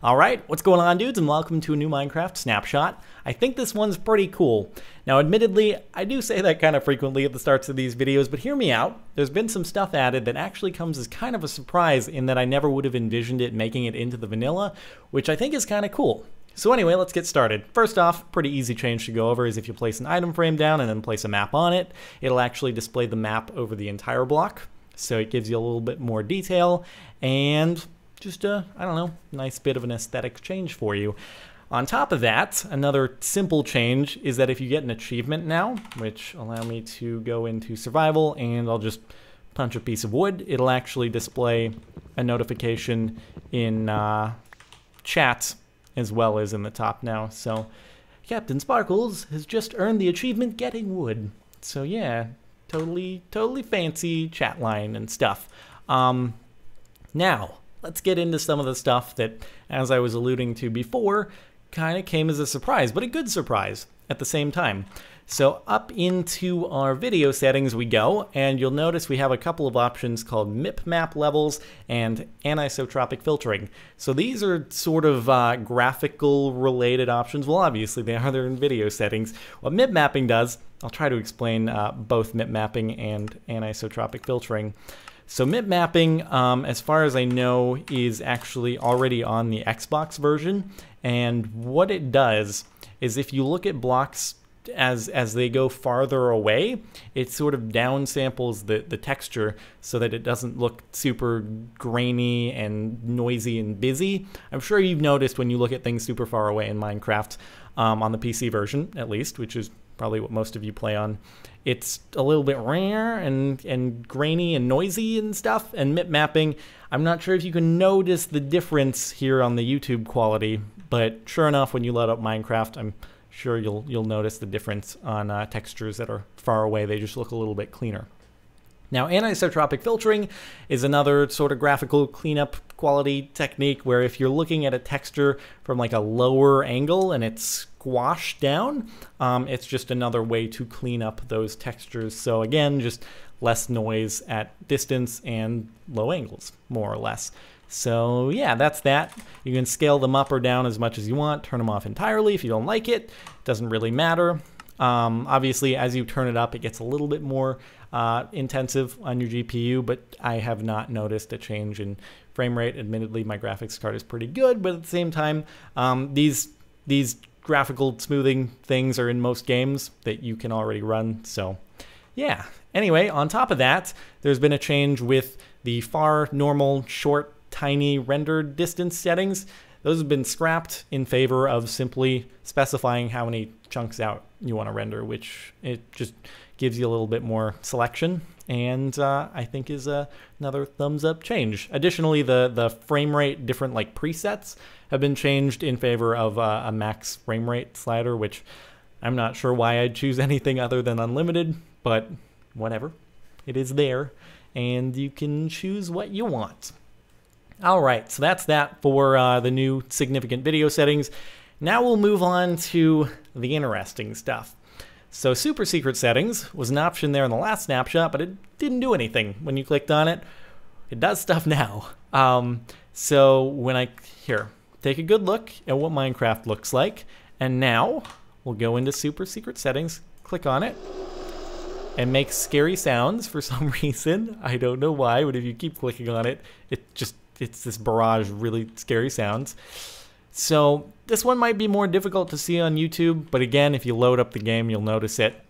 Alright, what's going on, dudes, and welcome to a new Minecraft Snapshot. I think this one's pretty cool. Now, admittedly, I do say that kind of frequently at the starts of these videos, but hear me out. There's been some stuff added that actually comes as kind of a surprise in that I never would have envisioned it making it into the vanilla, which I think is kind of cool. So anyway, let's get started. First off, pretty easy change to go over is if you place an item frame down and then place a map on it, it'll actually display the map over the entire block. So it gives you a little bit more detail and just a, I don't know, nice bit of an aesthetic change for you. On top of that, another simple change is that if you get an achievement now, which allow me to go into survival and I'll just punch a piece of wood, it'll actually display a notification in chat as well as in the top now. So Captain Sparkles has just earned the achievement getting wood. So yeah, totally fancy chat line and stuff. Now, let's get into some of the stuff that, as I was alluding to before, kind of came as a surprise, but a good surprise at the same time. So up into our video settings we go, and you'll notice we have a couple of options called MIP map levels and anisotropic filtering. So these are sort of graphical related options. Well, obviously they're in video settings. What MIP mapping does, I'll try to explain both MIP mapping and anisotropic filtering. So MIP mapping, as far as I know, is actually already on the Xbox version, and what it does is if you look at blocks as they go farther away, it sort of downsamples the texture so that it doesn't look super grainy and noisy and busy. I'm sure you've noticed when you look at things super far away in Minecraft, on the PC version at least, which is probably what most of you play on, it's a little bit rare and grainy and noisy and stuff. And MIP mapping, I'm not sure if you can notice the difference here on the YouTube quality, but sure enough, when you load up Minecraft, I'm sure you'll notice the difference on textures that are far away. They just look a little bit cleaner. Now, anisotropic filtering is another sort of graphical cleanup quality technique where if you're looking at a texture from like a lower angle and it's squashed down, it's just another way to clean up those textures. So again, just less noise at distance and low angles, more or less. So yeah, that's that. You can scale them up or down as much as you want, turn them off entirely if you don't like it. Doesn't really matter. Obviously, as you turn it up, it gets a little bit more intensive on your GPU, but I have not noticed a change in frame rate. Admittedly, my graphics card is pretty good, but at the same time, these graphical smoothing things are in most games that you can already run, so yeah. Anyway, on top of that, there's been a change with the far, normal, short, tiny render distance settings. Those have been scrapped in favor of simply specifying how many chunks out you want to render, which it just gives you a little bit more selection, and I think is another thumbs up change. Additionally, the frame rate, different like presets, have been changed in favor of a max frame rate slider, which I'm not sure why I'd choose anything other than unlimited, but whatever. It is there, and you can choose what you want. Alright, so that's that for the new significant video settings. Now we'll move on to the interesting stuff. So super secret settings was an option there in the last snapshot, but it didn't do anything when you clicked on it. It does stuff now. So when here, take a good look at what Minecraft looks like, and now we'll go into super secret settings, click on it, and make scary sounds for some reason. I don't know why, but if you keep clicking on it, it's this barrage of really scary sounds. So this one might be more difficult to see on YouTube, but again, if you load up the game, you'll notice it.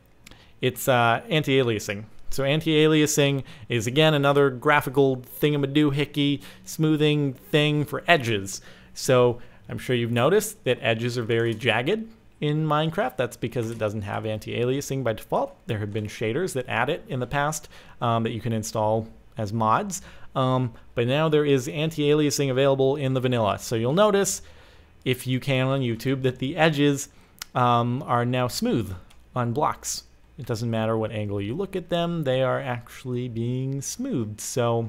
It's anti-aliasing. So anti-aliasing is, again, another graphical thingamadoohickey smoothing thing for edges. So I'm sure you've noticed that edges are very jagged in Minecraft. That's because it doesn't have anti-aliasing by default. There have been shaders that add it in the past that you can install as mods. But now there is anti-aliasing available in the vanilla. So you'll notice, if you can on YouTube, that the edges are now smooth on blocks. It doesn't matter what angle you look at them, they are actually being smoothed. So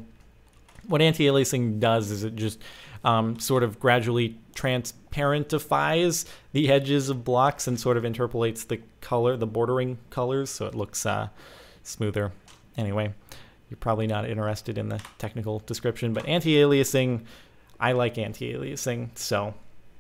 what anti-aliasing does is it just sort of gradually transparentifies the edges of blocks and sort of interpolates the color, the bordering colors, so it looks smoother. Anyway, you're probably not interested in the technical description, but anti-aliasing I like anti-aliasing, so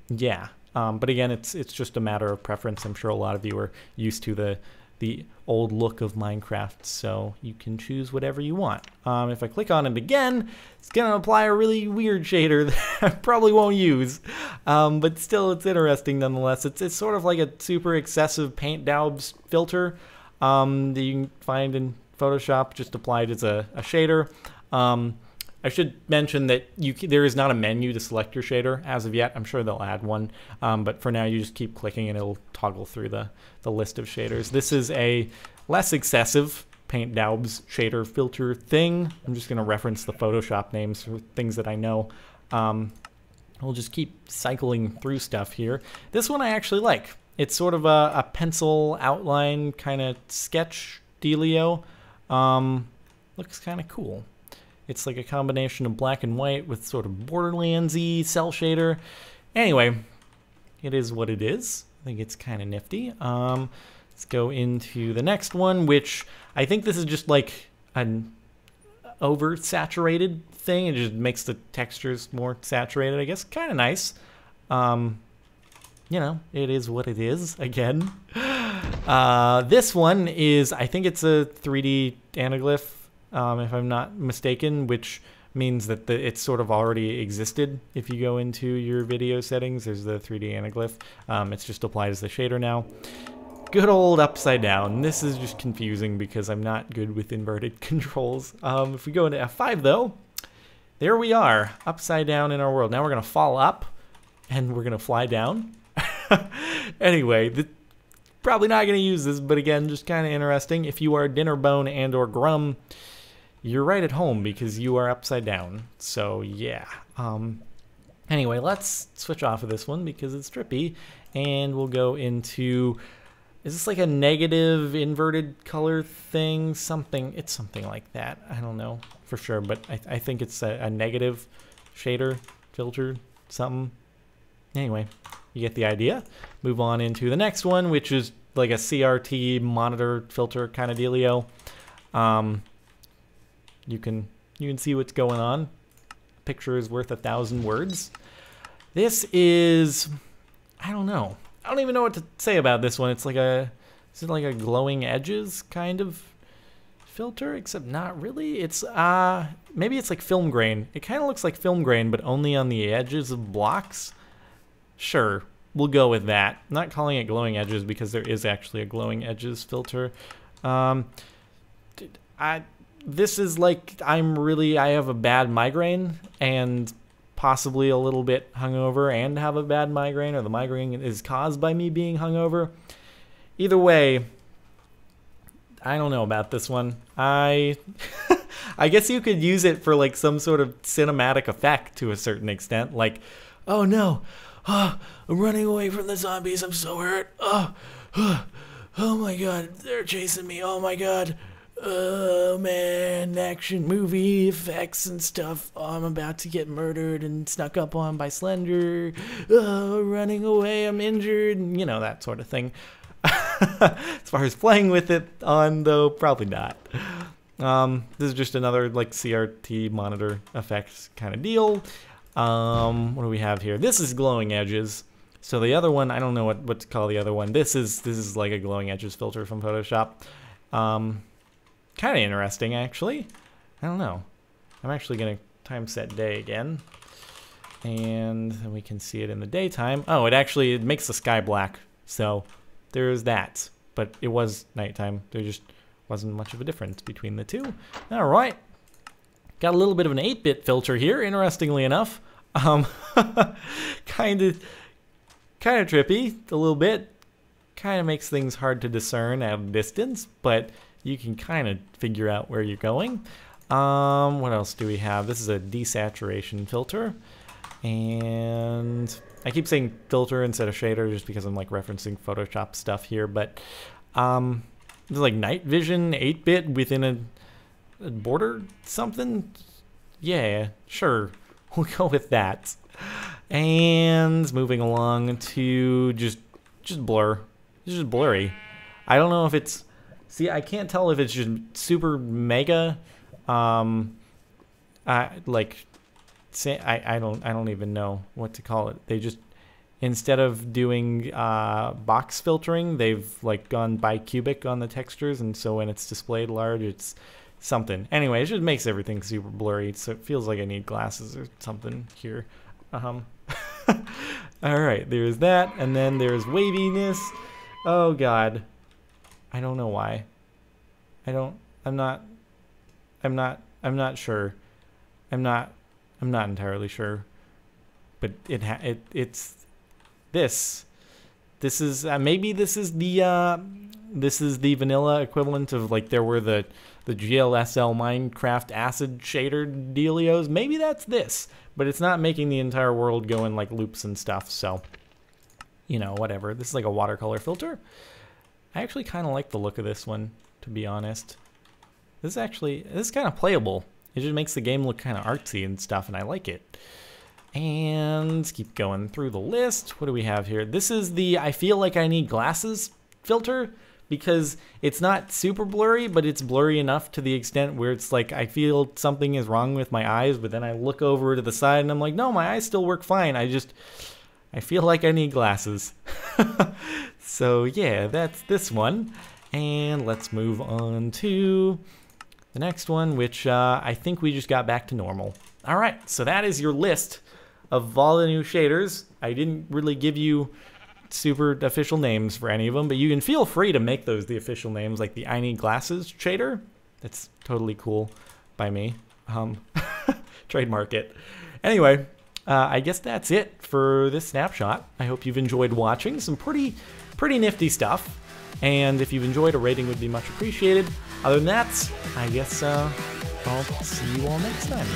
yeah. But again, it's just a matter of preference. I'm sure a lot of you are used to the old look of Minecraft, so you can choose whatever you want. If I click on it again, it's going to apply a really weird shader that I probably won't use, but still it's interesting nonetheless. It's sort of like a super excessive paint daubs filter that you can find in Photoshop, just applied as a shader. I should mention that there is not a menu to select your shader as of yet. I'm sure they'll add one, but for now you just keep clicking and it'll toggle through the list of shaders. This is a less excessive paint daubs shader filter thing. I'm just going to reference the Photoshop names for things that I know. We'll just keep cycling through stuff here. This one I actually like. It's sort of a pencil outline kind of sketch dealio. Looks kind of cool. It's like a combination of black and white with sort of Borderlands-y cell shader. Anyway, it is what it is. I think it's kind of nifty. Let's go into the next one, which I think this is just like an over-saturated thing. It just makes the textures more saturated, I guess. Kind of nice. You know, it is what it is, again. This one is, I think it's a 3D anaglyph. If I'm not mistaken, which means that it's sort of already existed. If you go into your video settings, there's the 3D anaglyph. It's just applied as the shader now. Good old upside down. This is just confusing because I'm not good with inverted controls. If we go into F5 though, there we are, upside down in our world. Now we're gonna fall up and we're gonna fly down. Anyway, probably not gonna use this, but again, just kind of interesting. If you are Dinnerbone and or Grum, you're right at home because you are upside down. So yeah. Anyway, let's switch off of this one because it's trippy, and we'll go into, is this like a negative inverted color thing? It's something like that. I don't know for sure, but I think it's a negative shader filter, something. Anyway, you get the idea. Move on into the next one, which is like a CRT monitor filter kind of dealio. You can see what's going on. A picture is worth 1,000 words. This is, I don't know. I don't even know what to say about this one. It's like is it like a glowing edges kind of filter? Except not really. It's maybe it's like film grain. It kind of looks like film grain, but only on the edges of blocks. Sure, we'll go with that. I'm not calling it glowing edges because there is actually a glowing edges filter. This is like, I have a bad migraine and possibly a little bit hungover and have a bad migraine, or the migraine is caused by me being hungover. Either way, I don't know about this one. I guess you could use it for like some sort of cinematic effect to a certain extent. Like, oh no, I'm running away from the zombies, I'm so hurt. Oh my god, they're chasing me, oh my god. Oh man, action movie effects and stuff. Oh, I'm about to get murdered and snuck up on by Slender. Oh, running away, I'm injured. You know, that sort of thing. As far as playing with it on, though, probably not. This is just another like CRT monitor effects kind of deal. What do we have here? This is glowing edges. So the other one, I don't know what to call the other one. This is like a glowing edges filter from Photoshop. Kind of interesting, actually. I don't know. I'm actually going to time set day again. And then we can see it in the daytime. Oh, it makes the sky black. So there's that. But it was nighttime. There just wasn't much of a difference between the two. All right. Got a little bit of an 8-bit filter here, interestingly enough. Kind of trippy, a little bit. Kind of makes things hard to discern at a distance, but you can kind of figure out where you're going. What else do we have? This is a desaturation filter. And I keep saying filter instead of shader just because I'm like referencing Photoshop stuff here. But there's like night vision 8-bit within a border something. Yeah, sure. We'll go with that. And moving along to just blur. It's just blurry. I don't know if it's... See, I can't tell if it's just super mega, like I don't even know what to call it. They just, instead of doing box filtering, they've like gone bicubic on the textures, and so when it's displayed large, it's something. Anyway, it just makes everything super blurry, so it feels like I need glasses or something here. All right, there's that, and then there's waviness. Oh God, I don't know why. I'm not sure. I'm not entirely sure. But it's this. This is maybe this is the vanilla equivalent of, like, there were the GLSL Minecraft acid shader dealios. Maybe that's this, but it's not making the entire world go in like loops and stuff. So, you know, whatever. This is like a watercolor filter. I actually kind of like the look of this one, to be honest. This is kind of playable. It just makes the game look kind of artsy and stuff, and I like it. And let's keep going through the list. What do we have here? This is the I feel like I need glasses filter, because it's not super blurry, but it's blurry enough to the extent where it's like I feel something is wrong with my eyes, but then I look over to the side and I'm like, no, my eyes still work fine. I feel like I need glasses. So yeah, that's this one. And let's move on to the next one, which I think we just got back to normal. All right, so that is your list of all the new shaders. I didn't really give you super official names for any of them, but you can feel free to make those the official names, like the I Need Glasses shader. That's totally cool by me. Trademark it. Anyway, I guess that's it for this snapshot. I hope you've enjoyed watching some pretty nifty stuff. And if you've enjoyed, a rating would be much appreciated. Other than that, I guess I'll see you all next time.